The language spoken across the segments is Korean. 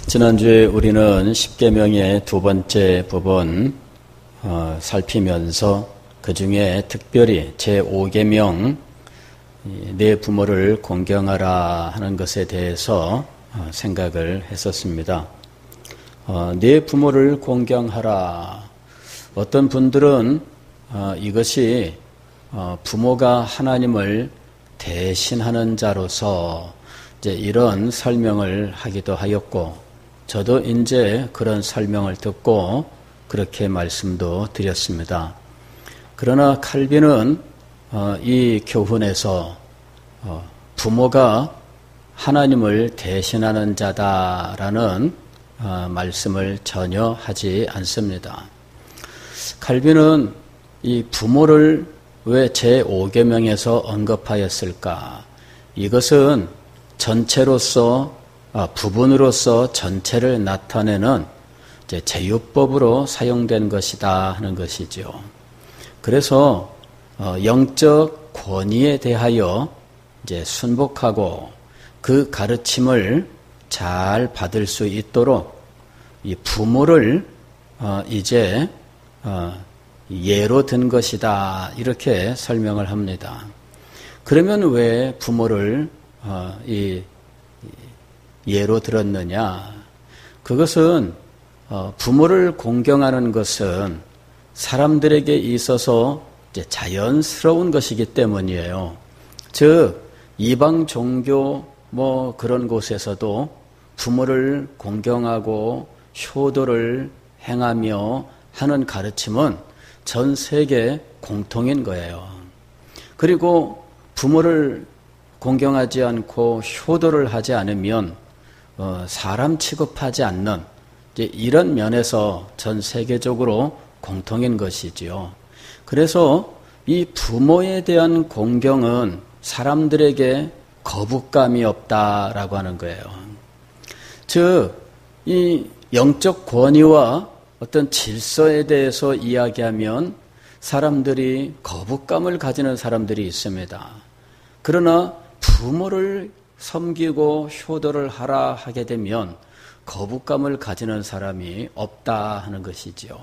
지난주에 우리는 십계명의 두 번째 부분 살피면서 그 중에 특별히 제5계명 내 부모를 공경하라 하는 것에 대해서 생각을 했었습니다. 내 부모를 공경하라. 어떤 분들은 이것이 부모가 하나님을 대신하는 자로서 이제 이런 설명을 하기도 하였고, 저도 이제 그런 설명을 듣고 그렇게 말씀도 드렸습니다. 그러나 칼빈은 이 교훈에서 부모가 하나님을 대신하는 자다라는 말씀을 전혀 하지 않습니다. 칼빈은 이 부모를 왜 제5계명에서 언급하였을까? 이것은 전체로서 부분으로서 전체를 나타내는 이제 제유법으로 사용된 것이다 하는 것이죠. 그래서 영적 권위에 대하여 이제 순복하고 그 가르침을 잘 받을 수 있도록 이 부모를 이제 예로 든 것이다 이렇게 설명을 합니다. 그러면 왜 부모를 예로 들었느냐? 그것은 부모를 공경하는 것은 사람들에게 있어서 이제 자연스러운 것이기 때문이에요. 즉 이방 종교 그런 곳에서도 부모를 공경하고 효도를 행하며 하는 가르침은 전 세계 공통인 거예요. 그리고 부모를 공경하지 않고 효도를 하지 않으면 사람 취급하지 않는 이런 면에서 전 세계적으로 공통인 것이지요. 그래서 이 부모에 대한 공경은 사람들에게 거부감이 없다라고 하는 거예요. 즉, 이 영적 권위와 어떤 질서에 대해서 이야기하면 사람들이 거부감을 가지는 사람들이 있습니다. 그러나 부모를 섬기고 효도를 하라 하게 되면 거부감을 가지는 사람이 없다 하는 것이지요.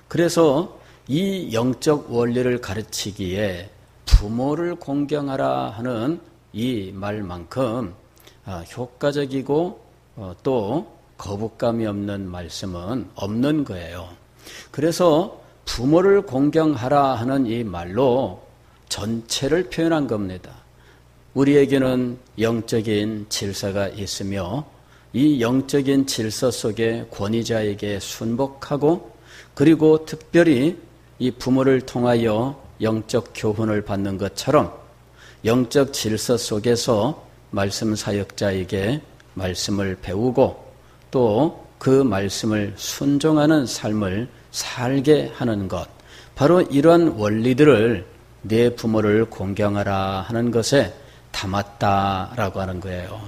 그래서 이 영적 원리를 가르치기에 부모를 공경하라 하는 이 말만큼 효과적이고 또 거부감이 없는 말씀은 없는 거예요. 그래서 부모를 공경하라 하는 이 말로 전체를 표현한 겁니다. 우리에게는 영적인 질서가 있으며 이 영적인 질서 속에 권위자에게 순복하고 그리고 특별히 이 부모를 통하여 영적 교훈을 받는 것처럼 영적 질서 속에서 말씀 사역자에게 말씀을 배우고 또 그 말씀을 순종하는 삶을 살게 하는 것, 바로 이러한 원리들을 내 부모를 공경하라 하는 것에 담았다라고 하는 거예요.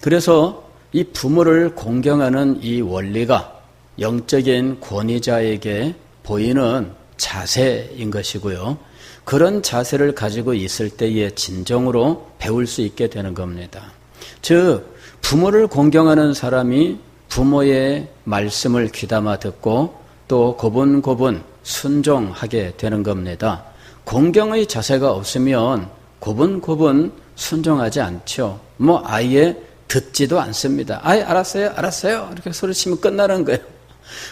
그래서 이 부모를 공경하는 이 원리가 영적인 권위자에게 보이는 자세인 것이고요. 그런 자세를 가지고 있을 때에 진정으로 배울 수 있게 되는 겁니다. 즉, 부모를 공경하는 사람이 부모의 말씀을 귀담아 듣고 또 고분고분 순종하게 되는 겁니다. 공경의 자세가 없으면 고분고분 순종하지 않죠. 아예 듣지도 않습니다. 아예 알았어요. 이렇게 소리치면 끝나는 거예요.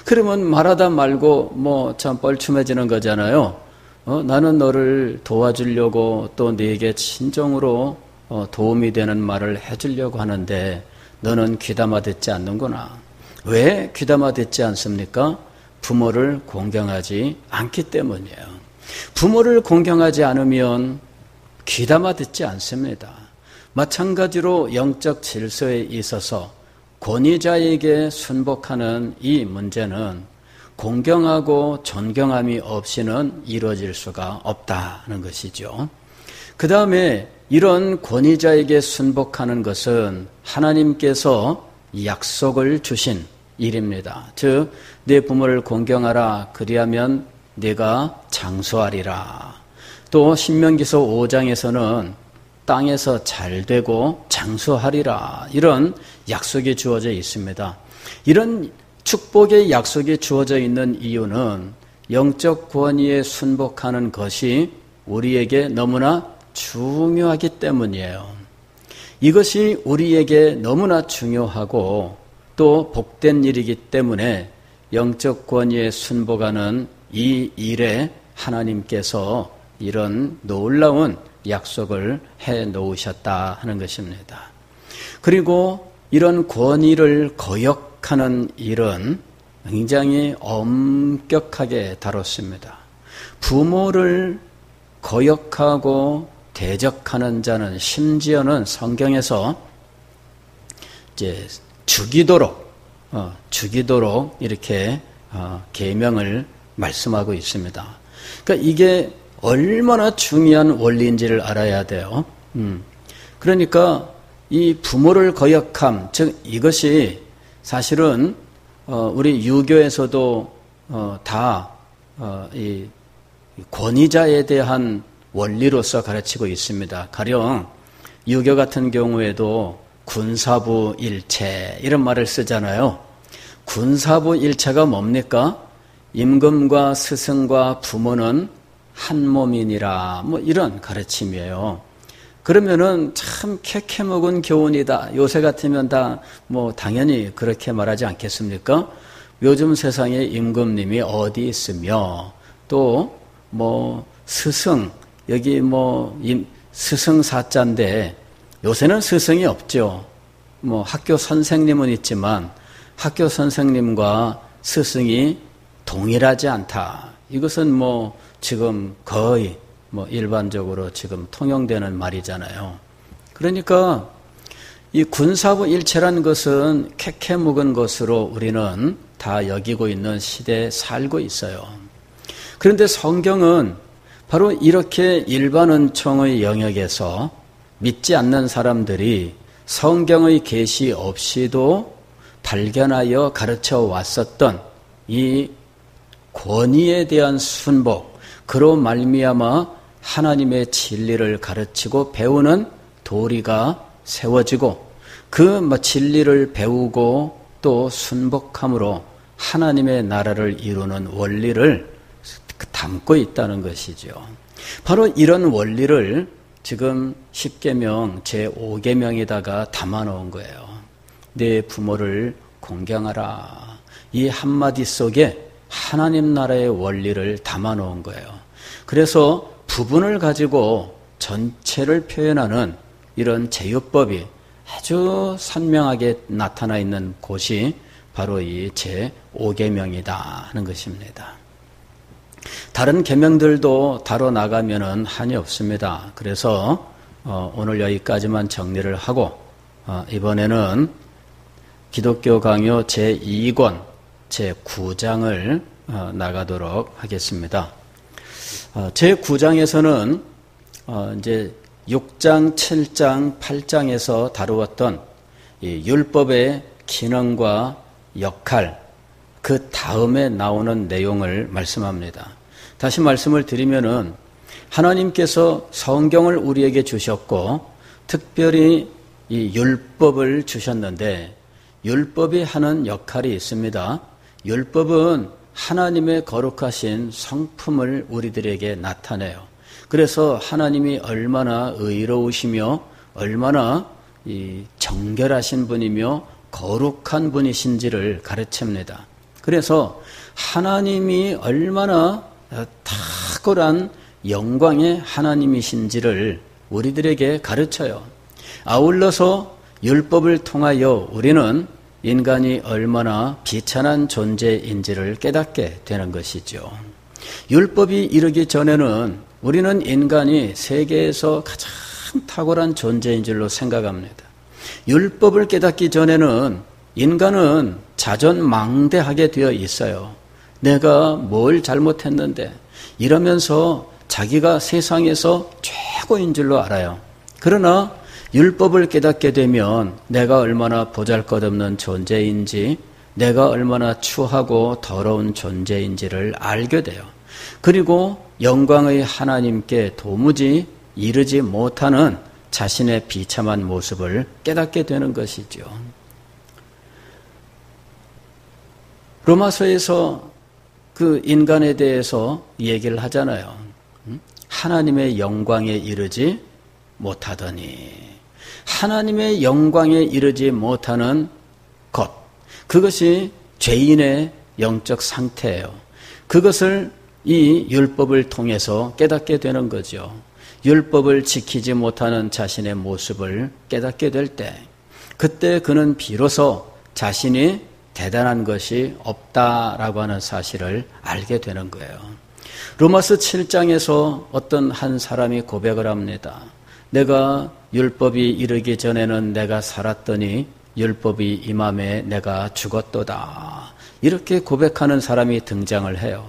그러면 말하다 말고 참 뻘쭘해지는 거잖아요. 나는 너를 도와주려고 또 네게 친정으로 도움이 되는 말을 해주려고 하는데 너는 귀담아 듣지 않는구나. 왜 귀담아 듣지 않습니까? 부모를 공경하지 않기 때문이에요. 부모를 공경하지 않으면 귀담아 듣지 않습니다. 마찬가지로 영적 질서에 있어서 권위자에게 순복하는 이 문제는 공경하고 존경함이 없이는 이루어질 수가 없다는 것이죠. 그 다음에 이런 권위자에게 순복하는 것은 하나님께서 약속을 주신 일입니다. 즉, 내 부모를 공경하라. 그리하면 네가 장수하리라. 또 신명기서 5장에서는 땅에서 잘 되고 장수하리라. 이런 약속이 주어져 있습니다. 이런 축복의 약속이 주어져 있는 이유는 영적 권위에 순복하는 것이 우리에게 너무나 중요하기 때문이에요. 이것이 우리에게 너무나 중요하고 또 복된 일이기 때문에 영적 권위에 순복하는 이 일에 하나님께서 이런 놀라운 약속을 해 놓으셨다 하는 것입니다. 그리고 이런 권위를 거역하는 일은 굉장히 엄격하게 다뤘습니다. 부모를 거역하고 대적하는 자는 심지어는 성경에서 이제 죽이도록 이렇게 계명을 말씀하고 있습니다. 그러니까 이게 얼마나 중요한 원리인지를 알아야 돼요. 그러니까 이 부모를 거역함, 즉 이것이 사실은 우리 유교에서도 이 권위자에 대한 원리로서 가르치고 있습니다. 가령 유교 같은 경우에도 군사부 일체 이런 말을 쓰잖아요. 군사부 일체가 뭡니까? 임금과 스승과 부모는 한 몸이니라, 뭐 이런 가르침이에요. 그러면은 참 캐캐묵은 교훈이다. 요새 같으면 다 뭐 당연히 그렇게 말하지 않겠습니까? 요즘 세상에 임금님이 어디 있으며 또 뭐 스승, 여기 뭐 스승 사자인데 요새는 스승이 없죠. 뭐 학교 선생님은 있지만 학교 선생님과 스승이 동일하지 않다. 이것은 뭐 지금 거의 뭐 일반적으로 지금 통용되는 말이잖아요. 그러니까 이 군사부 일체라는 것은 캐캐묵은 것으로 우리는 다 여기고 있는 시대에 살고 있어요. 그런데 성경은 바로 이렇게 일반 은총의 영역에서 믿지 않는 사람들이 성경의 계시 없이도 발견하여 가르쳐 왔었던 이 권위에 대한 순복, 그로 말미암아 하나님의 진리를 가르치고 배우는 도리가 세워지고 그 진리를 배우고 또 순복함으로 하나님의 나라를 이루는 원리를 담고 있다는 것이죠. 바로 이런 원리를 지금 십계명 제5계명에다가 담아놓은 거예요. 내 부모를 공경하라. 이 한마디 속에 하나님 나라의 원리를 담아놓은 거예요. 그래서 부분을 가지고 전체를 표현하는 이런 제요법이 아주 선명하게 나타나 있는 곳이 바로 이 제5계명이다 하는 것입니다. 다른 계명들도 다뤄나가면은 한이 없습니다. 그래서 오늘 여기까지만 정리를 하고 이번에는 기독교 강요 제2권 제9장을 나가도록 하겠습니다. 제9장에서는 이제 6장, 7장, 8장에서 다루었던 이 율법의 기능과 역할, 그 다음에 나오는 내용을 말씀합니다. 다시 말씀을 드리면은 하나님께서 성경을 우리에게 주셨고 특별히 이 율법을 주셨는데 율법이 하는 역할이 있습니다. 율법은 하나님의 거룩하신 성품을 우리들에게 나타내요. 그래서 하나님이 얼마나 의로우시며 얼마나 정결하신 분이며 거룩한 분이신지를 가르칩니다. 그래서 하나님이 얼마나 탁월한 영광의 하나님이신지를 우리들에게 가르쳐요. 아울러서 율법을 통하여 우리는 인간이 얼마나 비천한 존재인지를 깨닫게 되는 것이죠. 율법이 이르기 전에는 우리는 인간이 세계에서 가장 탁월한 존재인 줄로 생각합니다. 율법을 깨닫기 전에는 인간은 자존망대하게 되어 있어요. 내가 뭘 잘못했는데 이러면서 자기가 세상에서 최고인 줄로 알아요. 그러나 율법을 깨닫게 되면 내가 얼마나 보잘것없는 존재인지, 내가 얼마나 추하고 더러운 존재인지를 알게 돼요. 그리고 영광의 하나님께 도무지 이르지 못하는 자신의 비참한 모습을 깨닫게 되는 것이죠. 로마서에서 그 인간에 대해서 얘기를 하잖아요. 하나님의 영광에 이르지 못하더니, 하나님의 영광에 이르지 못하는 것, 그것이 죄인의 영적 상태예요. 그것을 이 율법을 통해서 깨닫게 되는 거죠. 율법을 지키지 못하는 자신의 모습을 깨닫게 될 때, 그때 그는 비로소 자신이 대단한 것이 없다라고 하는 사실을 알게 되는 거예요. 로마서 7장에서 어떤 한 사람이 고백을 합니다. 내가 율법이 이르기 전에는 내가 살았더니 율법이 임함에 내가 죽었도다. 이렇게 고백하는 사람이 등장을 해요.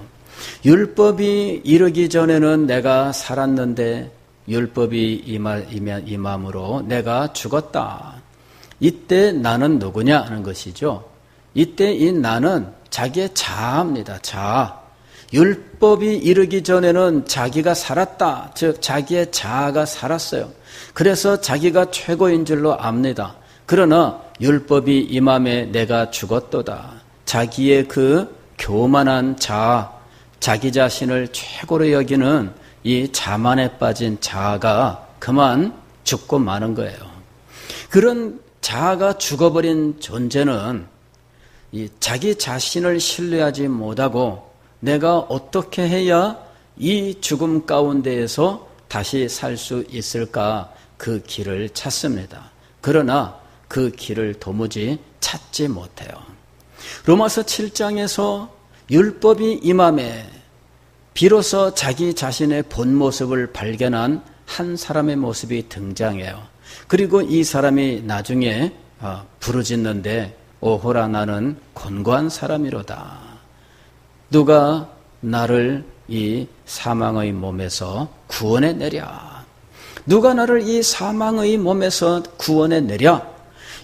율법이 이르기 전에는 내가 살았는데 율법이 임함으로 내가 죽었다. 이때 나는 누구냐 하는 것이죠. 이때 이 나는 자기의 자아입니다. 자아. 율법이 이르기 전에는 자기가 살았다. 즉 자기의 자아가 살았어요. 그래서 자기가 최고인 줄로 압니다. 그러나 율법이 임함에 내가 죽었도다. 자기의 그 교만한 자아, 자기 자신을 최고로 여기는 이 자만에 빠진 자아가 그만 죽고 마는 거예요. 그런 자아가 죽어버린 존재는 이 자기 자신을 신뢰하지 못하고 내가 어떻게 해야 이 죽음 가운데에서 다시 살 수 있을까 그 길을 찾습니다. 그러나 그 길을 도무지 찾지 못해요. 로마서 7장에서 율법이 임함에 비로소 자기 자신의 본 모습을 발견한 한 사람의 모습이 등장해요. 그리고 이 사람이 나중에 부르짖는데 오호라 나는 곤고한 사람이로다. 누가 나를 이 사망의 몸에서 구원해내랴. 누가 나를 이 사망의 몸에서 구원해내랴.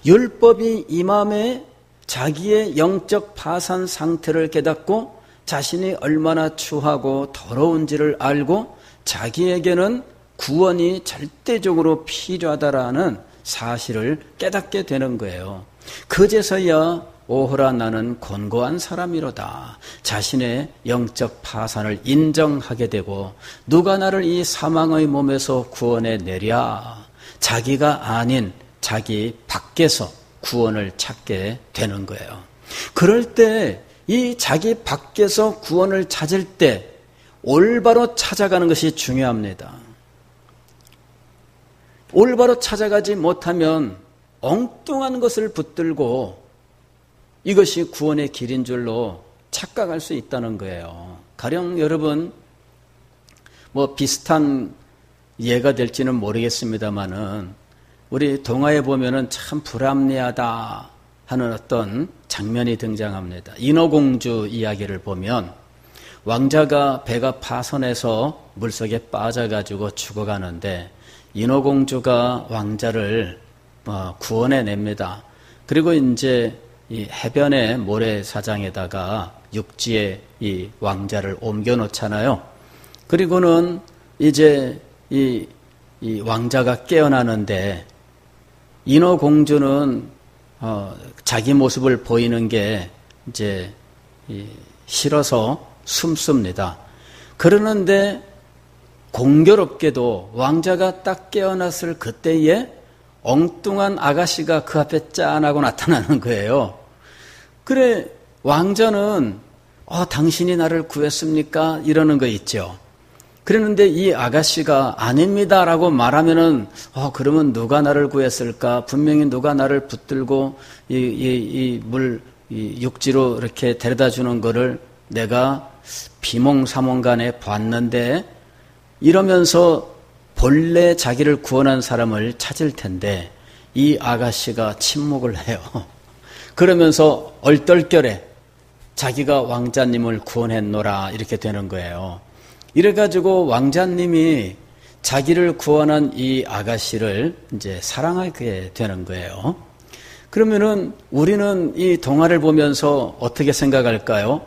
율법이 임함에 자기의 영적 파산 상태를 깨닫고 자신이 얼마나 추하고 더러운지를 알고 자기에게는 구원이 절대적으로 필요하다라는 사실을 깨닫게 되는 거예요. 그제서야 오호라 나는 곤고한 사람이로다. 자신의 영적 파산을 인정하게 되고 누가 나를 이 사망의 몸에서 구원해내랴. 자기가 아닌 자기 밖에서 구원을 찾게 되는 거예요. 그럴 때 이 자기 밖에서 구원을 찾을 때 올바로 찾아가는 것이 중요합니다. 올바로 찾아가지 못하면 엉뚱한 것을 붙들고 이것이 구원의 길인 줄로 착각할 수 있다는 거예요. 가령 여러분 비슷한 예가 될지는 모르겠습니다만은 우리 동화에 보면은 참 불합리하다 하는 어떤 장면이 등장합니다. 인어공주 이야기를 보면 왕자가 배가 파손해서 물속에 빠져가지고 죽어가는데 인어공주가 왕자를 구원해냅니다. 그리고 이제 이 해변의 모래사장에다가 육지에 이 왕자를 옮겨놓잖아요. 그리고는 이제 이 왕자가 깨어나는데 인어공주는 자기 모습을 보이는 게 이제 싫어서 숨습니다. 그러는데 공교롭게도 왕자가 딱 깨어났을 그때에 엉뚱한 아가씨가 그 앞에 짠하고 나타나는 거예요. 그래 왕자는 당신이 나를 구했습니까? 이러는 거 있죠. 그러는데 이 아가씨가 아닙니다라고 말하면은 그러면 누가 나를 구했을까? 분명히 누가 나를 붙들고 이 육지로 이렇게 데려다 주는 거를 내가 비몽사몽간에 봤는데 이러면서 본래 자기를 구원한 사람을 찾을 텐데 이 아가씨가 침묵을 해요. 그러면서 얼떨결에 자기가 왕자님을 구원했노라 이렇게 되는 거예요. 이래가지고 왕자님이 자기를 구원한 이 아가씨를 이제 사랑하게 되는 거예요. 그러면은 우리는 이 동화를 보면서 어떻게 생각할까요?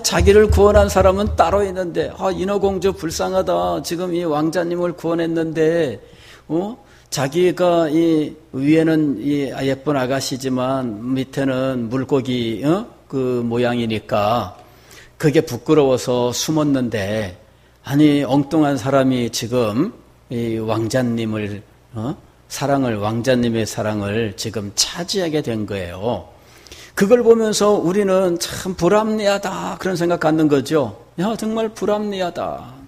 자기를 구원한 사람은 따로 있는데, 인어공주 불쌍하다. 지금 이 왕자님을 구원했는데, 자기가 이 위에는 이 예쁜 아가씨지만 밑에는 물고기 그 모양이니까 그게 부끄러워서 숨었는데, 아니 엉뚱한 사람이 지금 이 왕자님을 왕자님의 사랑을 지금 차지하게 된 거예요. 그걸 보면서 우리는 참 불합리하다 그런 생각 갖는 거죠. 야, 정말 불합리하다.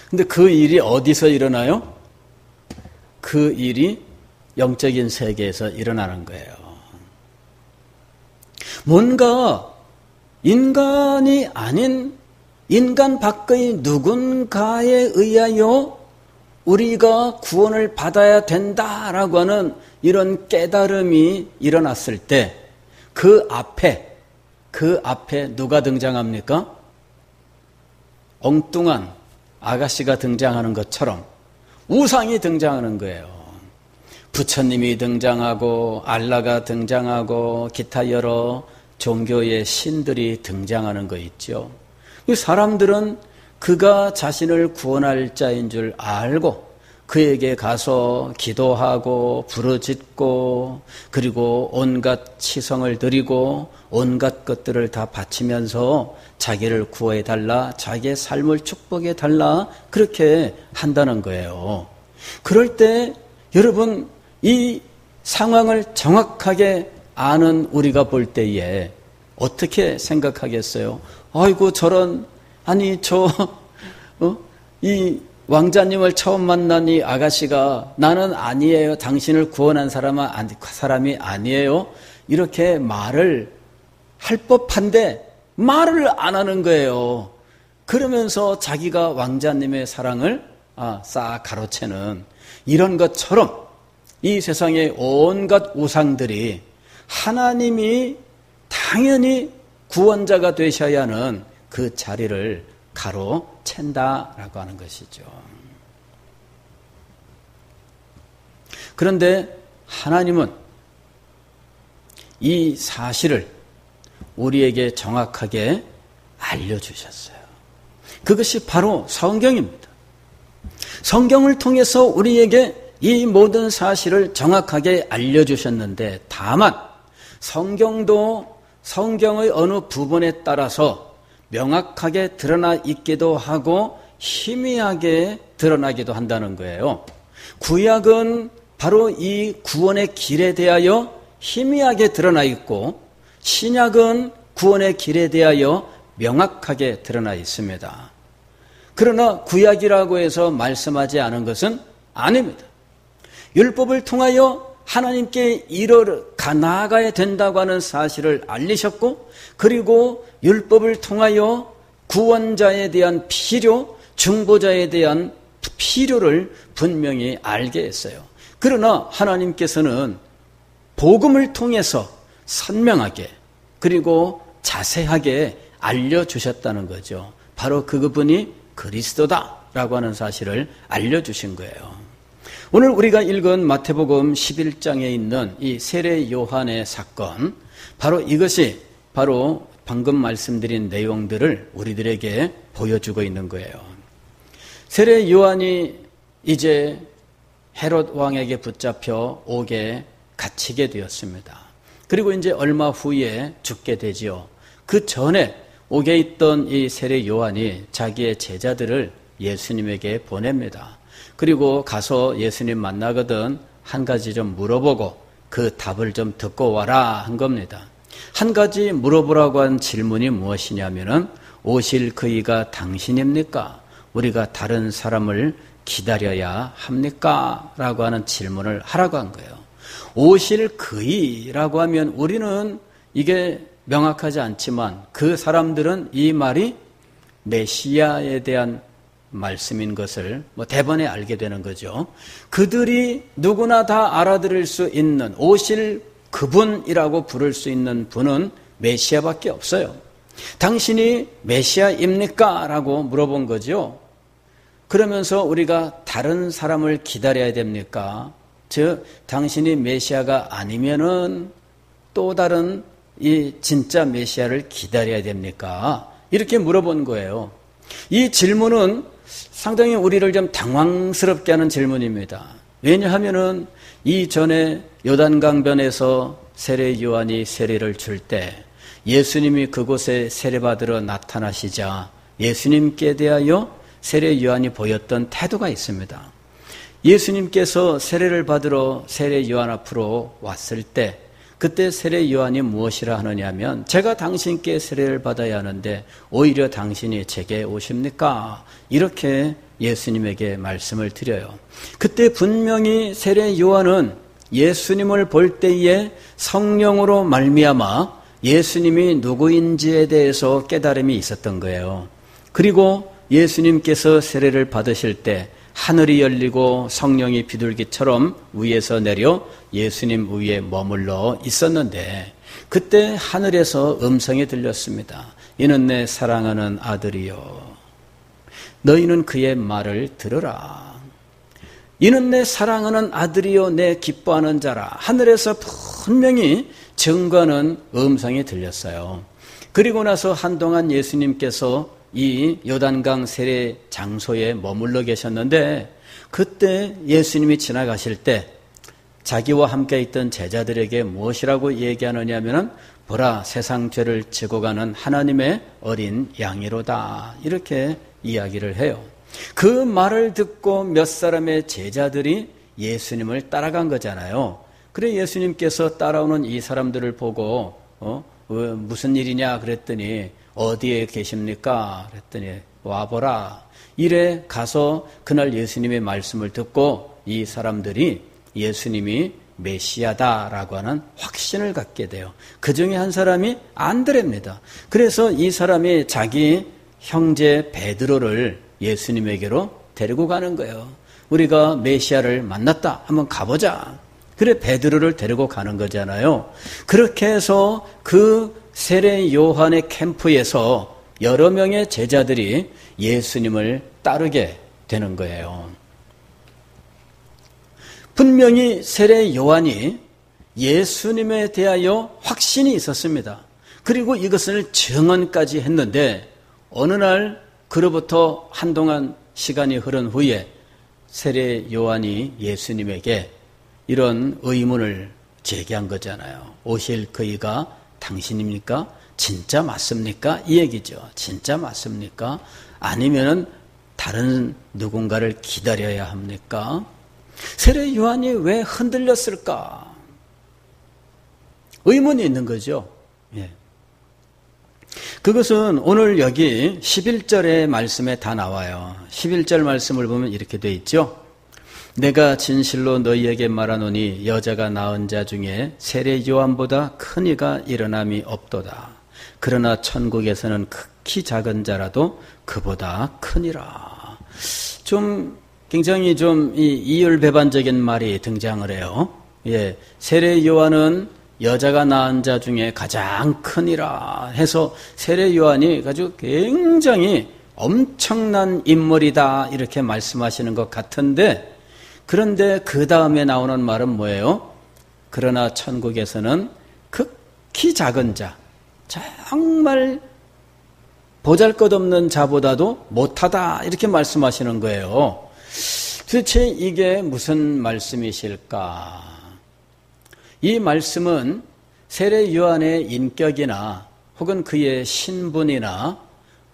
근데 그 일이 어디서 일어나요? 그 일이 영적인 세계에서 일어나는 거예요. 뭔가 인간이 아닌 인간 밖의 누군가에 의하여 우리가 구원을 받아야 된다라고 하는 이런 깨달음이 일어났을 때 그 앞에 누가 등장합니까? 엉뚱한 아가씨가 등장하는 것처럼 우상이 등장하는 거예요. 부처님이 등장하고 알라가 등장하고 기타 여러 종교의 신들이 등장하는 거 있죠. 사람들은 그가 자신을 구원할 자인 줄 알고 그에게 가서 기도하고 부르짖고 그리고 온갖 치성을 드리고 온갖 것들을 다 바치면서 자기를 구해달라, 자기의 삶을 축복해달라 그렇게 한다는 거예요. 그럴 때 여러분 이 상황을 정확하게 아는 우리가 볼 때에 어떻게 생각하겠어요? 아이고 저런 이 왕자님을 처음 만난 이 아가씨가 나는 아니에요. 당신을 구원한 사람이 아니에요. 이렇게 말을 할 법한데 말을 안 하는 거예요. 그러면서 자기가 왕자님의 사랑을 싹 가로채는 이런 것처럼 이 세상의 온갖 우상들이 하나님이 당연히 구원자가 되셔야 하는 그 자리를 가로챈다라고 하는 것이죠. 그런데 하나님은 이 사실을 우리에게 정확하게 알려주셨어요. 그것이 바로 성경입니다. 성경을 통해서 우리에게 이 모든 사실을 정확하게 알려주셨는데 다만 성경도 성경의 어느 부분에 따라서 명확하게 드러나 있기도 하고 희미하게 드러나기도 한다는 거예요. 구약은 바로 이 구원의 길에 대하여 희미하게 드러나 있고 신약은 구원의 길에 대하여 명확하게 드러나 있습니다. 그러나 구약이라고 해서 말씀하지 않은 것은 아닙니다. 율법을 통하여 하나님께 나아가야 된다고 하는 사실을 알리셨고 그리고 율법을 통하여 구원자에 대한 필요, 중보자에 대한 필요를 분명히 알게 했어요. 그러나 하나님께서는 복음을 통해서 선명하게 그리고 자세하게 알려주셨다는 거죠. 바로 그분이 그리스도다라고 하는 사실을 알려주신 거예요. 오늘 우리가 읽은 마태복음 11장에 있는 이 세례 요한의 사건, 바로 이것이 바로 방금 말씀드린 내용들을 우리들에게 보여주고 있는 거예요. 세례 요한이 이제 헤롯 왕에게 붙잡혀 옥에 갇히게 되었습니다. 그리고 이제 얼마 후에 죽게 되지요. 그 전에 옥에 있던 이 세례 요한이 자기의 제자들을 예수님에게 보냅니다. 그리고 가서 예수님 만나거든 한 가지 좀 물어보고 그 답을 좀 듣고 와라 한 겁니다. 한 가지 물어보라고 한 질문이 무엇이냐면은 오실 그이가 당신입니까? 우리가 다른 사람을 기다려야 합니까? 라고 하는 질문을 하라고 한 거예요. 오실 그이라고 하면 우리는 이게 명확하지 않지만 그 사람들은 이 말이 메시아에 대한 말씀인 것을 대번에 알게 되는 거죠. 그들이 누구나 다 알아들을 수 있는 오실 그분이라고 부를 수 있는 분은 메시아밖에 없어요. 당신이 메시아입니까? 라고 물어본 거죠. 그러면서 우리가 다른 사람을 기다려야 됩니까? 즉 당신이 메시아가 아니면은 또 다른 이 진짜 메시아를 기다려야 됩니까? 이렇게 물어본 거예요. 이 질문은 상당히 우리를 좀 당황스럽게 하는 질문입니다. 왜냐하면은 이전에 요단강변에서 세례 요한이 세례를 줄 때 예수님이 그곳에 세례받으러 나타나시자 예수님께 대하여 세례 요한이 보였던 태도가 있습니다. 예수님께서 세례를 받으러 세례 요한 앞으로 왔을 때 그때 세례 요한이 무엇이라 하느냐면 제가 당신께 세례를 받아야 하는데 오히려 당신이 제게 오십니까? 이렇게 예수님에게 말씀을 드려요. 그때 분명히 세례 요한은 예수님을 볼 때에 성령으로 말미암아 예수님이 누구인지에 대해서 깨달음이 있었던 거예요. 그리고 예수님께서 세례를 받으실 때 하늘이 열리고 성령이 비둘기처럼 위에서 내려 예수님 위에 머물러 있었는데 그때 하늘에서 음성이 들렸습니다. 이는 내 사랑하는 아들이요 너희는 그의 말을 들으라. 이는 내 사랑하는 아들이요 내 기뻐하는 자라. 하늘에서 분명히 증거하는 음성이 들렸어요. 그리고 나서 한동안 예수님께서 이 요단강 세례 장소에 머물러 계셨는데 그때 예수님이 지나가실 때 자기와 함께 있던 제자들에게 무엇이라고 얘기하느냐면은 보라 세상 죄를 지고 가는 하나님의 어린 양이로다 이렇게 이야기를 해요. 그 말을 듣고 몇 사람의 제자들이 예수님을 따라간 거잖아요. 그래 예수님께서 따라오는 이 사람들을 보고 무슨 일이냐 그랬더니 어디에 계십니까? 그랬더니 와보라. 이래 가서 그날 예수님의 말씀을 듣고 이 사람들이 예수님이 메시아다라고 하는 확신을 갖게 돼요. 그 중에 한 사람이 안드레입니다. 그래서 이 사람이 자기 형제 베드로를 예수님에게로 데리고 가는 거예요. 우리가 메시아를 만났다. 한번 가보자. 그래 베드로를 데리고 가는 거잖아요. 그렇게 해서 그 세례 요한의 캠프에서 여러 명의 제자들이 예수님을 따르게 되는 거예요. 분명히 세례 요한이 예수님에 대하여 확신이 있었습니다. 그리고 이것을 증언까지 했는데 어느 날 그로부터 한동안 시간이 흐른 후에 세례 요한이 예수님에게 이런 의문을 제기한 거잖아요. 오실 그이가 당신입니까? 진짜 맞습니까? 이 얘기죠. 진짜 맞습니까? 아니면은 다른 누군가를 기다려야 합니까? 세례 요한이 왜 흔들렸을까? 의문이 있는 거죠. 예. 그것은 오늘 여기 11절의 말씀에 다 나와요. 11절 말씀을 보면 이렇게 돼 있죠. 내가 진실로 너희에게 말하노니 여자가 낳은 자 중에 세례 요한보다 큰 이가 일어남이 없도다. 그러나 천국에서는 극히 작은 자라도 그보다 크니라. 좀 굉장히 좀 이율배반적인 말이 등장을 해요. 예, 세례 요한은 여자가 낳은 자 중에 가장 크니라 해서 세례 요한이 아주 굉장히 엄청난 인물이다 이렇게 말씀하시는 것 같은데 그런데 그 다음에 나오는 말은 뭐예요? 그러나 천국에서는 극히 작은 자, 정말 보잘것없는 자보다도 못하다 이렇게 말씀하시는 거예요. 도대체 이게 무슨 말씀이실까? 이 말씀은 세례 요한의 인격이나 혹은 그의 신분이나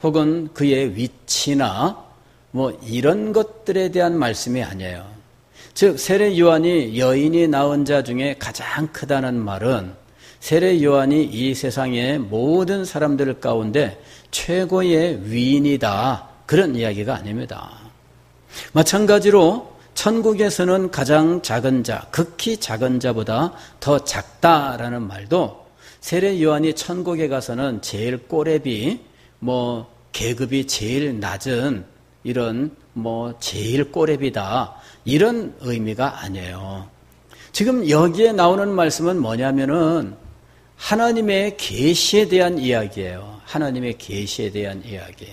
혹은 그의 위치나 뭐 이런 것들에 대한 말씀이 아니에요. 즉 세례 요한이 여인이 낳은 자 중에 가장 크다는 말은 세례 요한이 이 세상의 모든 사람들 가운데 최고의 위인이다 그런 이야기가 아닙니다. 마찬가지로 천국에서는 가장 작은 자, 극히 작은 자보다 더 작다라는 말도 세례 요한이 천국에 가서는 제일 꼬레비, 뭐 계급이 제일 낮은 이런 뭐 제일 꼬레비다 이런 의미가 아니에요. 지금 여기에 나오는 말씀은 뭐냐면은 하나님의 계시에 대한 이야기예요. 하나님의 계시에 대한 이야기.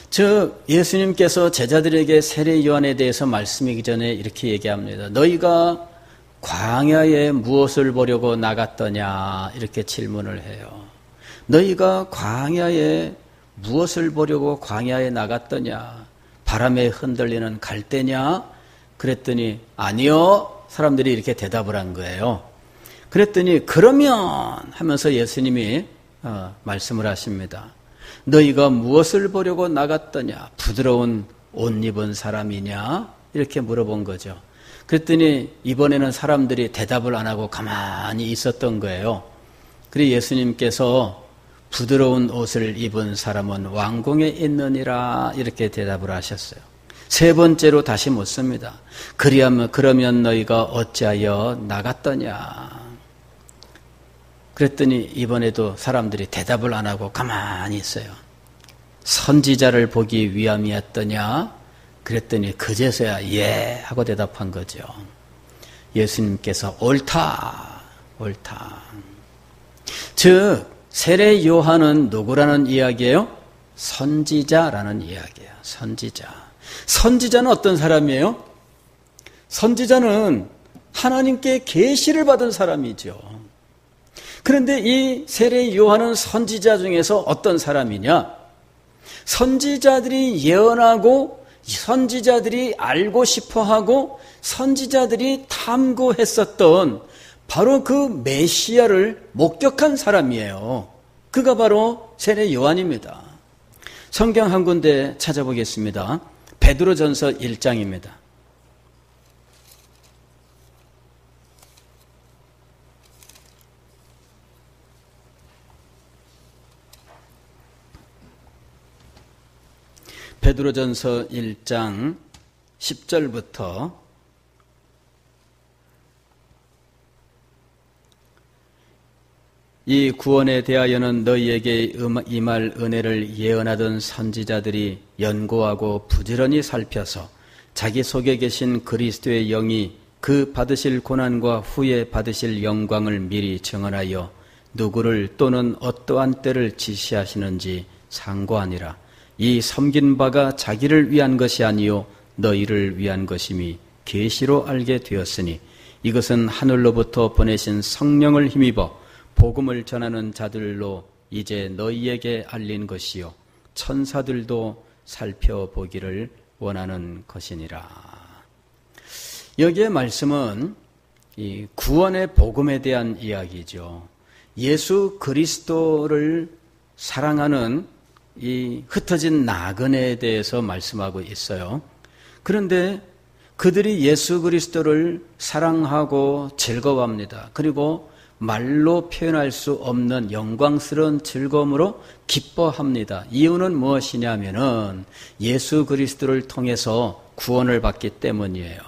즉 예수님께서 제자들에게 세례 요한에 대해서 말씀하기 전에 이렇게 얘기합니다. 너희가 광야에 무엇을 보려고 나갔더냐 이렇게 질문을 해요. 너희가 광야에 무엇을 보려고 광야에 나갔더냐? 바람에 흔들리는 갈대냐? 그랬더니 아니요. 사람들이 이렇게 대답을 한 거예요. 그랬더니 그러면 하면서 예수님이 말씀을 하십니다. 너희가 무엇을 보려고 나갔더냐? 부드러운 옷 입은 사람이냐? 이렇게 물어본 거죠. 그랬더니 이번에는 사람들이 대답을 안 하고 가만히 있었던 거예요. 그리고 예수님께서 부드러운 옷을 입은 사람은 왕궁에 있느니라 이렇게 대답을 하셨어요. 세 번째로 다시 묻습니다. 그러면 너희가 어찌하여 나갔더냐? 그랬더니 이번에도 사람들이 대답을 안 하고 가만히 있어요. 선지자를 보기 위함이었더냐? 그랬더니 그제서야 예 하고 대답한 거죠. 예수님께서 옳다. 즉 세례 요한은 누구라는 이야기예요? 선지자라는 이야기예요. 선지자는 어떤 사람이에요? 선지자는 하나님께 계시를 받은 사람이죠. 그런데 이 세례 요한은 선지자 중에서 어떤 사람이냐? 선지자들이 예언하고 선지자들이 알고 싶어하고 선지자들이 탐구했었던 바로 그 메시아를 목격한 사람이에요. 그가 바로 세례 요한입니다. 성경 한 군데 찾아보겠습니다. 베드로전서 1장입니다. 베드로전서 1장 10절부터 이 구원에 대하여는 너희에게 임할 은혜를 예언하던 선지자들이 연구하고 부지런히 살펴서 자기 속에 계신 그리스도의 영이 그 받으실 고난과 후에 받으실 영광을 미리 증언하여 누구를 또는 어떠한 때를 지시하시는지 상고하니라. 이 섬긴 바가 자기를 위한 것이 아니요 너희를 위한 것임이 계시로 알게 되었으니 이것은 하늘로부터 보내신 성령을 힘입어 복음을 전하는 자들로 이제 너희에게 알린 것이요 천사들도 살펴보기를 원하는 것이니라. 여기에 말씀은 이 구원의 복음에 대한 이야기죠. 예수 그리스도를 사랑하는 이 흩어진 나그네에 대해서 말씀하고 있어요. 그런데 그들이 예수 그리스도를 사랑하고 즐거워합니다. 그리고 말로 표현할 수 없는 영광스러운 즐거움으로 기뻐합니다. 이유는 무엇이냐면은 예수 그리스도를 통해서 구원을 받기 때문이에요.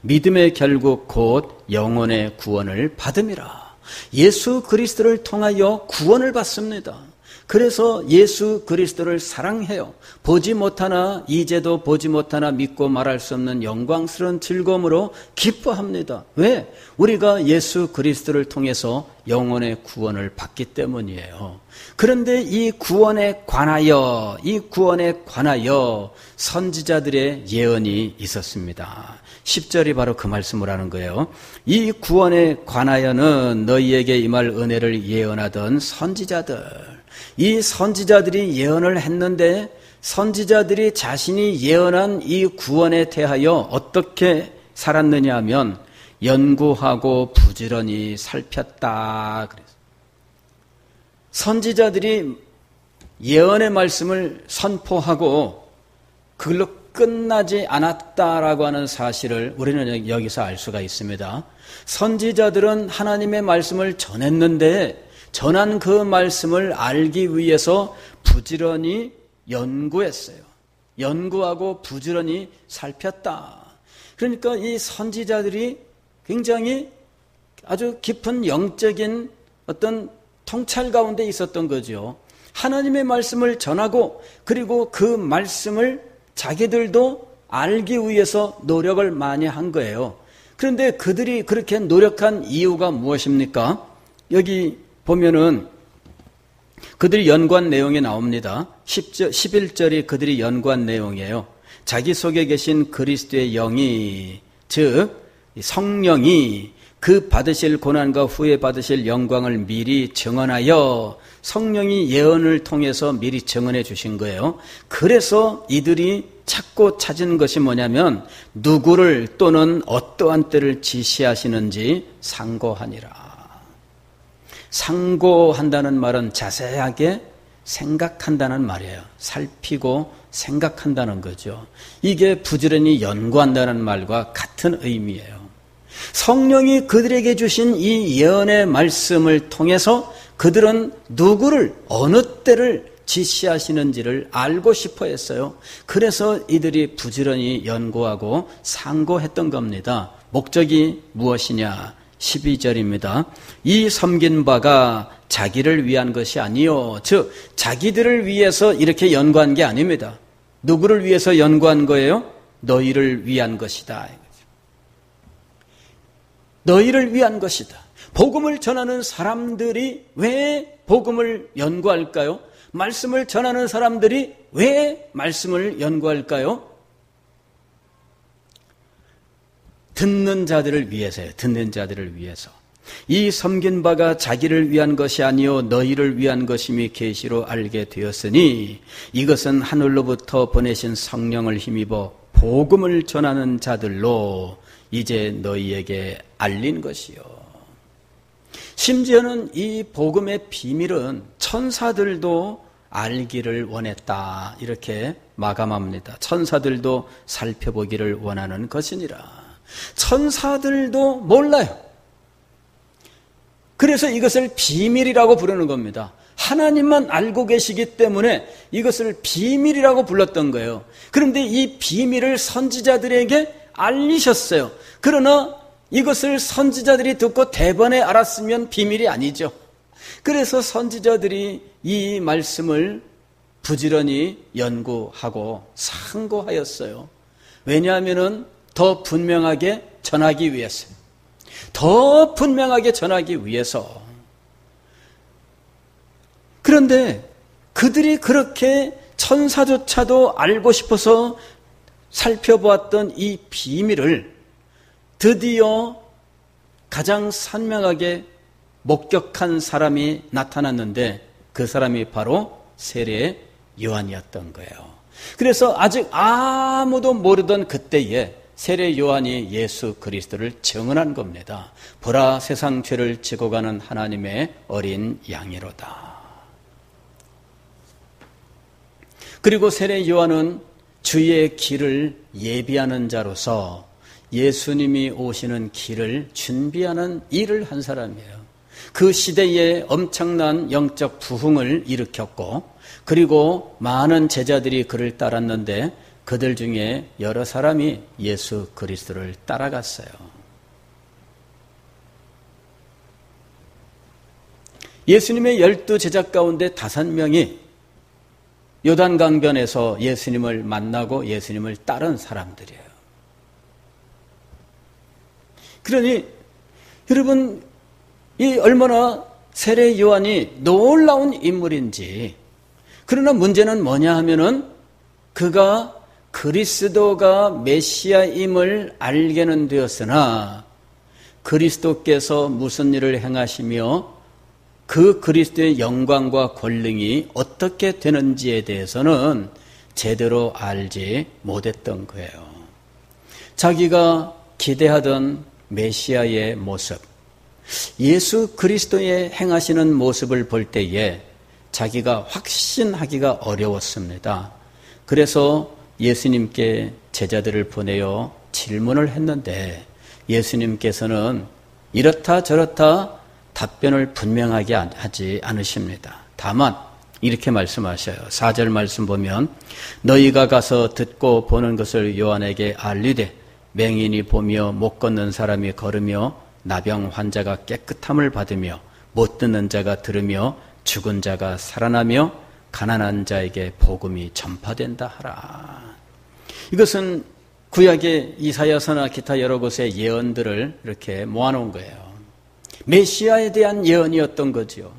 믿음의 결국 곧 영혼의 구원을 받음이라. 예수 그리스도를 통하여 구원을 받습니다. 그래서 예수 그리스도를 사랑해요. 보지 못하나 이제도 보지 못하나 믿고 말할 수 없는 영광스러운 즐거움으로 기뻐합니다. 왜? 우리가 예수 그리스도를 통해서 영혼의 구원을 받기 때문이에요. 그런데 이 구원에 관하여 선지자들의 예언이 있었습니다. 10절이 바로 그 말씀을 하는 거예요. 이 구원에 관하여는 너희에게 임할 은혜를 예언하던 선지자들. 이 선지자들이 예언을 했는데 선지자들이 자신이 예언한 이 구원에 대하여 어떻게 살았느냐 하면 연구하고 부지런히 살폈다. 그래서 선지자들이 예언의 말씀을 선포하고 그걸로 끝나지 않았다라고 하는 사실을 우리는 여기서 알 수가 있습니다. 선지자들은 하나님의 말씀을 전했는데 전한 그 말씀을 알기 위해서 부지런히 연구했어요. 연구하고 부지런히 살폈다. 그러니까 이 선지자들이 굉장히 아주 깊은 영적인 어떤 통찰 가운데 있었던 거죠. 하나님의 말씀을 전하고 그리고 그 말씀을 자기들도 알기 위해서 노력을 많이 한 거예요. 그런데 그들이 그렇게 노력한 이유가 무엇입니까? 여기 보면은 그들이 연구한 내용이 나옵니다. 11절이 그들이 연구한 내용이에요. 자기 속에 계신 그리스도의 영이, 즉 성령이 그 받으실 고난과 후에 받으실 영광을 미리 증언하여 성령이 예언을 통해서 미리 증언해 주신 거예요. 그래서 이들이 찾고 찾은 것이 뭐냐면 누구를 또는 어떠한 때를 지시하시는지 상고하니라. 상고한다는 말은 자세하게 생각한다는 말이에요. 살피고 생각한다는 거죠. 이게 부지런히 연구한다는 말과 같은 의미예요. 성령이 그들에게 주신 이 예언의 말씀을 통해서 그들은 누구를 어느 때를 지시하시는지를 알고 싶어 했어요. 그래서 이들이 부지런히 연구하고 상고했던 겁니다. 목적이 무엇이냐? 12절입니다. 이 섬긴 바가 자기를 위한 것이 아니요. 즉 자기들을 위해서 이렇게 연구한 게 아닙니다. 누구를 위해서 연구한 거예요? 너희를 위한 것이다. 너희를 위한 것이다. 복음을 전하는 사람들이 왜 복음을 연구할까요? 말씀을 전하는 사람들이 왜 말씀을 연구할까요? 듣는 자들을 위해서요. 듣는 자들을 위해서. 이 섬긴 바가 자기를 위한 것이 아니요 너희를 위한 것임이 계시로 알게 되었으니 이것은 하늘로부터 보내신 성령을 힘입어 복음을 전하는 자들로 이제 너희에게 알린 것이요. 심지어는 이 복음의 비밀은 천사들도 알기를 원했다. 이렇게 마감합니다. 천사들도 살펴보기를 원하는 것이니라. 천사들도 몰라요. 그래서 이것을 비밀이라고 부르는 겁니다. 하나님만 알고 계시기 때문에 이것을 비밀이라고 불렀던 거예요. 그런데 이 비밀을 선지자들에게 알리셨어요. 그러나 이것을 선지자들이 듣고 대번에 알았으면 비밀이 아니죠. 그래서 선지자들이 이 말씀을 부지런히 연구하고 상고하였어요. 왜냐하면 더 분명하게 전하기 위해서요. 더 분명하게 전하기 위해서. 그런데 그들이 그렇게 천사조차도 알고 싶어서 살펴보았던 이 비밀을 드디어 가장 선명하게 목격한 사람이 나타났는데 그 사람이 바로 세례 요한이었던 거예요. 그래서 아직 아무도 모르던 그때에 세례 요한이 예수 그리스도를 증언한 겁니다. 보라, 세상 죄를 지고 가는 하나님의 어린 양이로다. 그리고 세례 요한은 주의 길을 예비하는 자로서 예수님이 오시는 길을 준비하는 일을 한 사람이에요. 그 시대에 엄청난 영적 부흥을 일으켰고 그리고 많은 제자들이 그를 따랐는데 그들 중에 여러 사람이 예수 그리스도를 따라갔어요. 예수님의 12 제자 가운데 5명이 요단강변에서 예수님을 만나고 예수님을 따른 사람들이에요. 그러니 여러분 이 얼마나 세례 요한이 놀라운 인물인지. 그러나 문제는 뭐냐 하면은 그가 그리스도가 메시아임을 알게는 되었으나 그리스도께서 무슨 일을 행하시며 그 그리스도의 영광과 권능이 어떻게 되는지에 대해서는 제대로 알지 못했던 거예요. 자기가 기대하던 메시아의 모습, 예수 그리스도의 행하시는 모습을 볼 때에 자기가 확신하기가 어려웠습니다. 그래서 예수님께 제자들을 보내어 질문을 했는데 예수님께서는 이렇다 저렇다 답변을 분명하게 하지 않으십니다. 다만 이렇게 말씀하셔요. 4절 말씀 보면 너희가 가서 듣고 보는 것을 요한에게 알리되 맹인이 보며 못 걷는 사람이 걸으며 나병 환자가 깨끗함을 받으며 못 듣는 자가 들으며 죽은 자가 살아나며 가난한 자에게 복음이 전파된다 하라. 이것은 구약의 이사야서나 기타 여러 곳의 예언들을 이렇게 모아놓은 거예요. 메시아에 대한 예언이었던 거죠.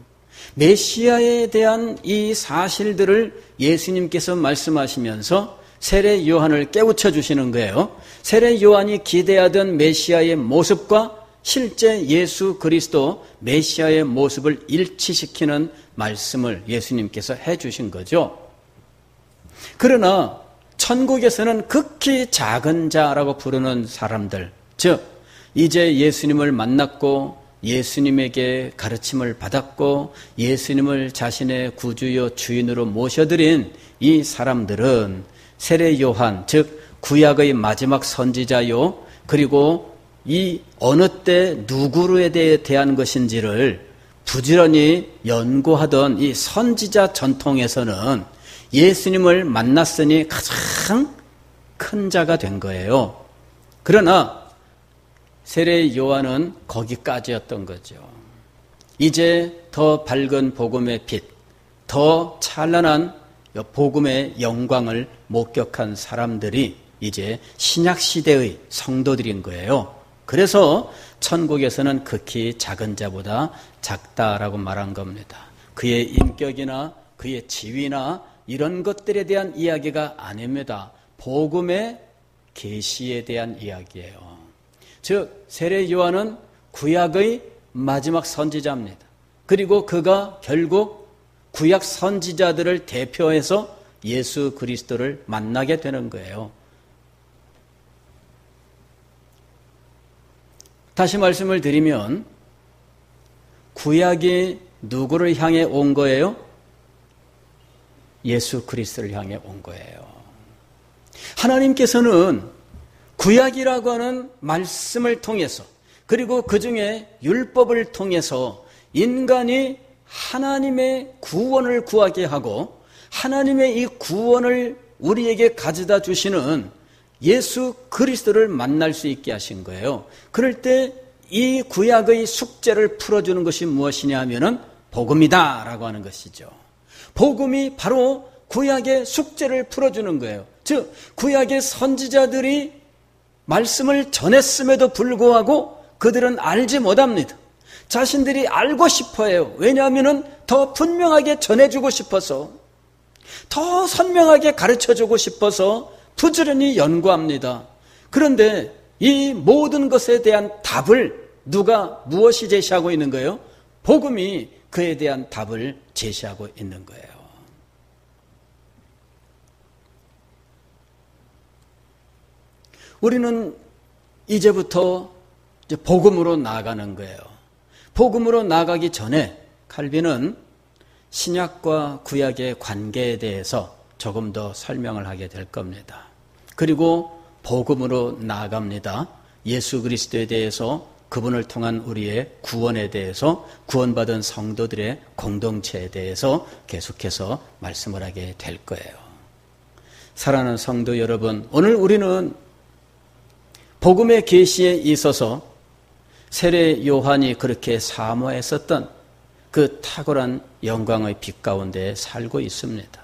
메시아에 대한 이 사실들을 예수님께서 말씀하시면서 세례 요한을 깨우쳐 주시는 거예요. 세례 요한이 기대하던 메시아의 모습과 실제 예수 그리스도 메시아의 모습을 일치시키는 말씀을 예수님께서 해주신 거죠. 그러나 천국에서는 극히 작은 자라고 부르는 사람들, 즉 이제 예수님을 만났고 예수님에게 가르침을 받았고 예수님을 자신의 구주요 주인으로 모셔드린 이 사람들은 세례 요한, 즉 구약의 마지막 선지자요, 그리고 이 어느 때 누구에 대한 것인지를 부지런히 연구하던 이 선지자 전통에서는 예수님을 만났으니 가장 큰 자가 된 거예요. 그러나 세례 요한은 거기까지였던 거죠. 이제 더 밝은 복음의 빛, 더 찬란한 복음의 영광을 목격한 사람들이 이제 신약시대의 성도들인 거예요. 그래서 천국에서는 극히 작은 자보다 작다라고 말한 겁니다. 그의 인격이나 그의 지위나 이런 것들에 대한 이야기가 아닙니다. 복음의 계시에 대한 이야기예요. 즉 세례 요한은 구약의 마지막 선지자입니다. 그리고 그가 결국 구약 선지자들을 대표해서 예수 그리스도를 만나게 되는 거예요. 다시 말씀을 드리면 구약이 누구를 향해 온 거예요? 예수 그리스도를 향해 온 거예요. 하나님께서는 구약이라고 하는 말씀을 통해서 그리고 그 중에 율법을 통해서 인간이 하나님의 구원을 구하게 하고 하나님의 이 구원을 우리에게 가져다 주시는 예수 그리스도를 만날 수 있게 하신 거예요. 그럴 때 이 구약의 숙제를 풀어주는 것이 무엇이냐 하면은 복음이다라고 하는 것이죠. 복음이 바로 구약의 숙제를 풀어주는 거예요. 즉 구약의 선지자들이 말씀을 전했음에도 불구하고 그들은 알지 못합니다. 자신들이 알고 싶어해요. 왜냐하면 더 분명하게 전해주고 싶어서, 더 선명하게 가르쳐주고 싶어서 부지런히 연구합니다. 그런데 이 모든 것에 대한 답을 누가 무엇이 제시하고 있는 거예요? 복음이 그에 대한 답을 제시하고 있는 거예요. 우리는 이제부터 이제 복음으로 나아가는 거예요. 복음으로 나아가기 전에 칼빈은 신약과 구약의 관계에 대해서 조금 더 설명을 하게 될 겁니다. 그리고 복음으로 나아갑니다. 예수 그리스도에 대해서, 그분을 통한 우리의 구원에 대해서, 구원받은 성도들의 공동체에 대해서 계속해서 말씀을 하게 될 거예요. 사랑하는 성도 여러분, 오늘 우리는 복음의 계시에 있어서 세례 요한이 그렇게 사모했었던 그 탁월한 영광의 빛 가운데 살고 있습니다.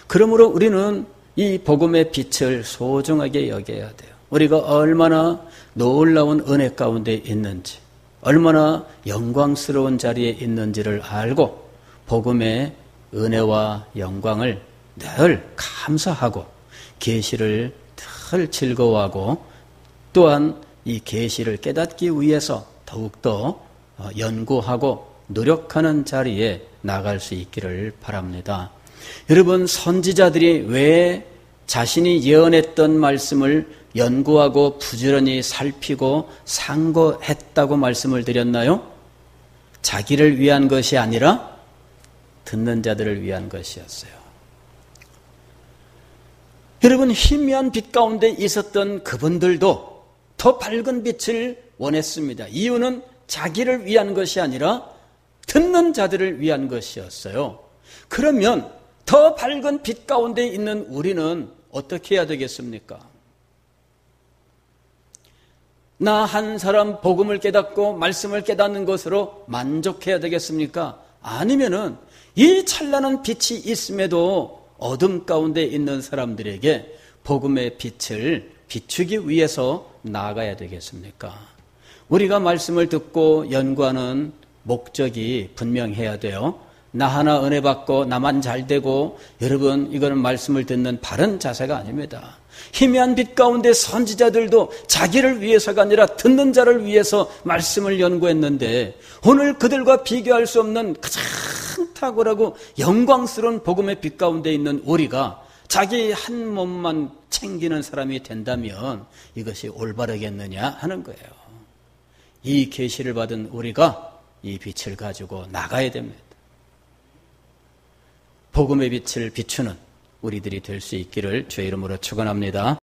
그러므로 우리는 이 복음의 빛을 소중하게 여겨야 돼요. 우리가 얼마나 놀라운 은혜 가운데 있는지, 얼마나 영광스러운 자리에 있는지를 알고 복음의 은혜와 영광을 늘 감사하고 계시를 늘 즐거워하고 또한 이 계시를 깨닫기 위해서 더욱더 연구하고 노력하는 자리에 나갈 수 있기를 바랍니다. 여러분, 선지자들이 왜 자신이 예언했던 말씀을 연구하고 부지런히 살피고 상고했다고 말씀을 드렸나요? 자기를 위한 것이 아니라 듣는 자들을 위한 것이었어요. 여러분, 희미한 빛 가운데 있었던 그분들도 더 밝은 빛을 원했습니다. 이유는 자기를 위한 것이 아니라 듣는 자들을 위한 것이었어요. 그러면 더 밝은 빛 가운데 있는 우리는 어떻게 해야 되겠습니까? 나 한 사람 복음을 깨닫고 말씀을 깨닫는 것으로 만족해야 되겠습니까? 아니면은 이 찬란한 빛이 있음에도 어둠 가운데 있는 사람들에게 복음의 빛을 비추기 위해서 나아가야 되겠습니까? 우리가 말씀을 듣고 연구하는 목적이 분명해야 돼요. 나 하나 은혜 받고 나만 잘 되고, 여러분 이거는 말씀을 듣는 바른 자세가 아닙니다. 희미한 빛 가운데 선지자들도 자기를 위해서가 아니라 듣는 자를 위해서 말씀을 연구했는데, 오늘 그들과 비교할 수 없는 가장 탁월하고 영광스러운 복음의 빛 가운데 있는 우리가 자기 한 몸만 챙기는 사람이 된다면 이것이 올바르겠느냐 하는 거예요. 이 계시를 받은 우리가 이 빛을 가지고 나가야 됩니다. 복음의 빛을 비추는 우리들이 될 수 있기를 주의 이름으로 축원합니다.